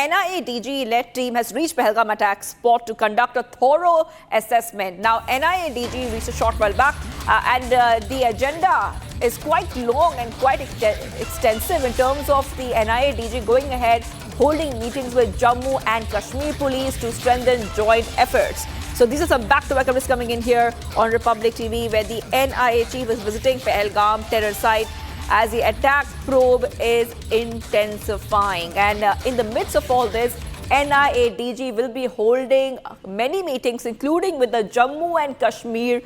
NIA DG-led team has reached Pahalgam attack spot to conduct a thorough assessment. Now, NIA DG reached a short while back, and the agenda is quite long and quite extensive in terms of the NIA DG going ahead, holding meetings with Jammu and Kashmir police to strengthen joint efforts. So these are some back-to-back coverage coming in here on Republic TV, where the NIA chief is visiting Pahalgam terror site as the attack probe is intensifying. And in the midst of all this, NIA DG will be holding many meetings, including with the Jammu and Kashmir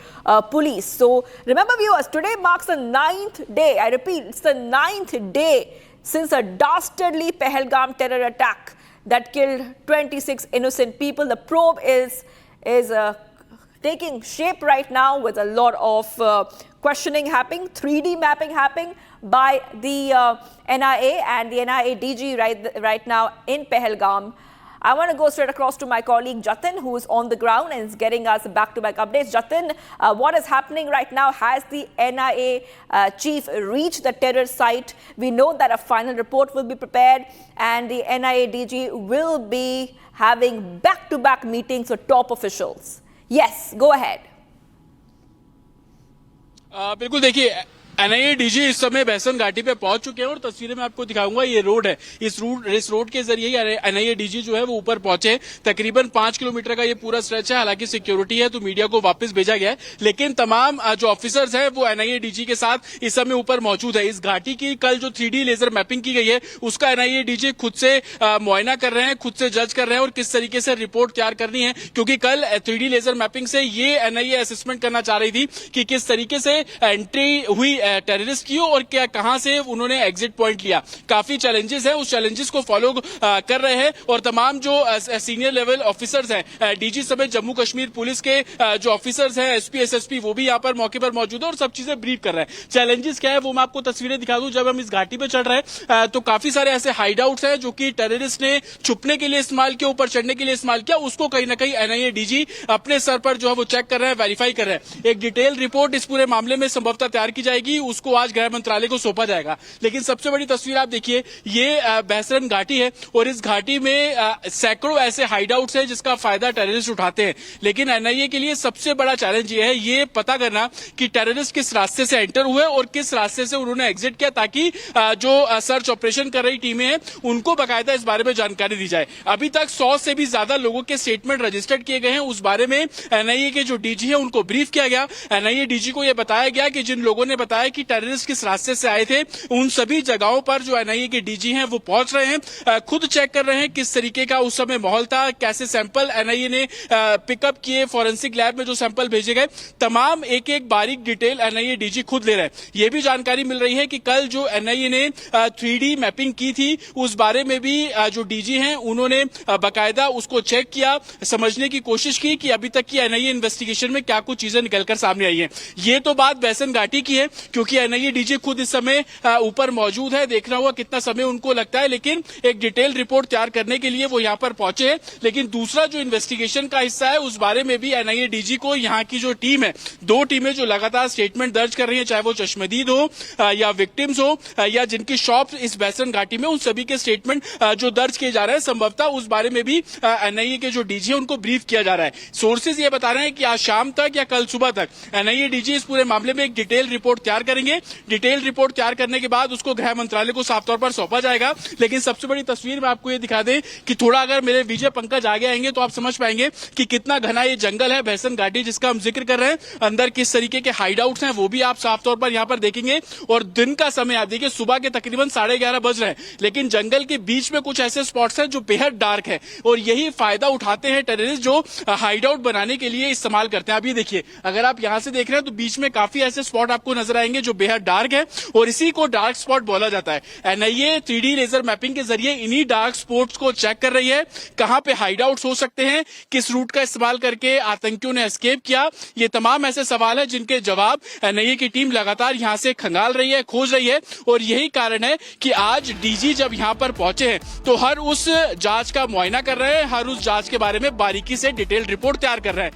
police. So remember, viewers, today marks the 9th day. I repeat, it's the 9th day since a dastardly Pahalgam terror attack that killed 26 innocent people. The probe is taking shape right now, with a lot of questioning happening, 3D mapping happening by the NIA and the NIA DG right now in Pahalgam. I want to go straight across to my colleague Jatin, who is on the ground and is getting us back-to-back updates. Jatin, what is happening right now? Has the NIA chief reached the terror site? We know that a final report will be prepared, and the NIA DG will be having back-to-back meetings with top officials. Yes, go ahead. बिल्कुल, देखिए, NIA DG इस समय बहसन घाटी पे पहुंच चुके हैं और तस्वीरें मैं आपको दिखाऊंगा। ये रोड है, इस रोड के जरिए NIA DG जो है वो ऊपर पहुंचे। तकरीबन 5 किलोमीटर का ये पूरा स्ट्रेच है। हालांकि सिक्योरिटी है तो मीडिया को वापस भेजा गया है, लेकिन तमाम जो ऑफिसर्स हैं वो NIA DG के साथ इस समय ऊपर मौजूद है। इस घाटी की कल जो 3D लेजर मैपिंग की गई है उसका NIA DG खुद से मुआयना कर रहे हैं, खुद से जज कर रहे हैं और किस तरीके से रिपोर्ट तैयार करनी है, क्योंकि कल 3D लेजर मैपिंग से ये NIA असेसमेंट करना चाह रही थी कि किस तरीके से एंट्री हुई टेररिस्ट की और क्या कहां से उन्होंने एग्जिट पॉइंट लिया। काफी चैलेंजेस हैं, उस चैलेंजेस को फॉलो कर रहे हैं और तमाम जो सीनियर लेवल ऑफिसर्स हैं, डीजी समेत जम्मू कश्मीर पुलिस के जो ऑफिसर्स हैं, एसपी एसएसपी, वो भी यहां पर मौके पर मौजूद है और सब चीजें ब्रीफ कर रहे हैं। चैलेंजेस क्या है वो मैं आपको तस्वीरें दिखा दूं। जब हम इस घाटी पे चढ़ रहे हैं तो काफी सारे ऐसे हाइड आउट्स हैं जो कि टेररिस्ट ने छुपने के लिए इस्तेमाल किया, ऊपर चढ़ने के लिए इस्तेमाल किया। उसको कहीं ना कहीं NIA DG अपने सर पर जो है वो चेक कर रहे हैं, वेरीफाई कर रहे हैं। एक डिटेल रिपोर्ट इस पूरे मामले में संभवतः तैयार की जाएगी, उसको आज गृह मंत्रालय को सौंपा जाएगा। लेकिन सबसे बड़ी तस्वीर आप देखिए, ये बहसरन घाटी है और इस घाटी में सैकड़ों ऐसे हाइड आउट्स हैं जिसका फायदा टेररिस्ट उठाते हैं। लेकिन NIA के लिए सबसे बड़ा चैलेंज ये है, ये पता करना कि टेररिस्ट किस रास्ते से एंटर हुए और किस रास्ते से उन्होंने एग्जिट किया, ताकि जो सर्च ऑपरेशन कर रही टीमें हैं उनको बाकायदा इस बारे में जानकारी दी जाए। अभी तक 100 से भी ज्यादा लोगों के स्टेटमेंट रजिस्टर्ड किए गए हैं। उस बारे में NIA के जो DG है उनको ब्रीफ किया गया। NIA DG को यह बताया गया कि जिन लोगों ने बताया कि टेररिस्ट किस रास्ते से आए थे, उन सभी जगहों पर जो NIA के DG हैं वो पहुंच रहे हैं, खुद चेक कर रहे हैं किस तरीके का उस समय माहौल था, कैसे सैंपल NIA ने पिकअप किए, फॉरेंसिक लैब में जो सैंपल भेजे गए, तमाम एक एक बारीक डिटेल NIA DG खुद ले रहे हैं। यह भी जानकारी मिल रही है कि कल जो NIA ने 3D मैपिंग की थी उस बारे में भी जो DG हैं उन्होंने बाकायदा उसको चेक किया, समझने की कोशिश की कि अभी तक की NIA इन्वेस्टिगेशन में क्या कुछ चीजें निकलकर सामने आई है। ये तो बात बहसन घाटी की है, क्योंकि NIA DG खुद इस समय ऊपर मौजूद है। देखना होगा कितना समय उनको लगता है, लेकिन एक डिटेल रिपोर्ट तैयार करने के लिए वो यहां पर पहुंचे हैं। लेकिन दूसरा जो इन्वेस्टिगेशन का हिस्सा है उस बारे में भी NIA DG को यहां की जो टीम है, 2 टीमें जो लगातार स्टेटमेंट दर्ज कर रही है, चाहे वो चश्मदीद हो या विक्टिम्स हो या जिनकी शॉप इस बहसरन घाटी में, उन सभी के स्टेटमेंट जो दर्ज किए जा रहे हैं, संभवतः उस बारे में भी NIA के जो DG है उनको ब्रीफ किया जा रहा है। सोर्सेज ये बता रहे हैं कि आज शाम तक या कल सुबह तक NIA DG इस पूरे मामले में एक डिटेल रिपोर्ट तैयार करेंगे। डिटेल रिपोर्ट तैयार करने के बाद उसको गृह मंत्रालय को साफ तौर पर सौंपा जाएगा। लेकिन सबसे बड़ी तस्वीर में आपको ये दिखा दें कि थोड़ा अगर मेरे विजय पंकज आगे आएंगे तो आप समझ पाएंगे कि कितना घना ये जंगल है बहसन घाटी जिसका हम जिक्र कर रहे हैं। अंदर किस तरीके के हाइड आउट्स हैं वो भी आप साफ तौर पर यहाँ पर देखेंगे। और दिन का समय आप देखिए, सुबह के तकरीबन 11:30 बज रहे हैं, लेकिन जंगल के बीच में कुछ ऐसे स्पॉट्स हैं जो बेहद डार्क है और यही फायदा उठाते हैं टेररिस्ट, जो हाइड आउट बनाने के लिए इस्तेमाल करते हैं। अभी देखिए, अगर आप यहां से देख रहे हैं तो बीच में काफी ऐसे स्पॉट आपको नजर आएंगे जो बेहद डार्क है और इसी को डार्क स्पॉट बोला जाता है। NIA 3D लेजर मैपिंग के जरिए इन्हीं डार्क स्पॉट्स को चेक कर रही है, कहां पे हाइड आउट्स हो सकते हैं, किस रूट का इस्तेमाल करके आतंकियों ने एस्केप किया। ये तमाम ऐसे सवाल है जिनके जवाब NIA की टीम लगातार यहां से खंगाल रही है, खोज रही है। और यही कारण है कि आज DG जब यहां पर पहुंचे हैं तो हर उस जांच का मुआयना कर रहे हैं, हर उस जांच के बारे में बारीकी से डिटेल रिपोर्ट तैयार कर रहे हैं।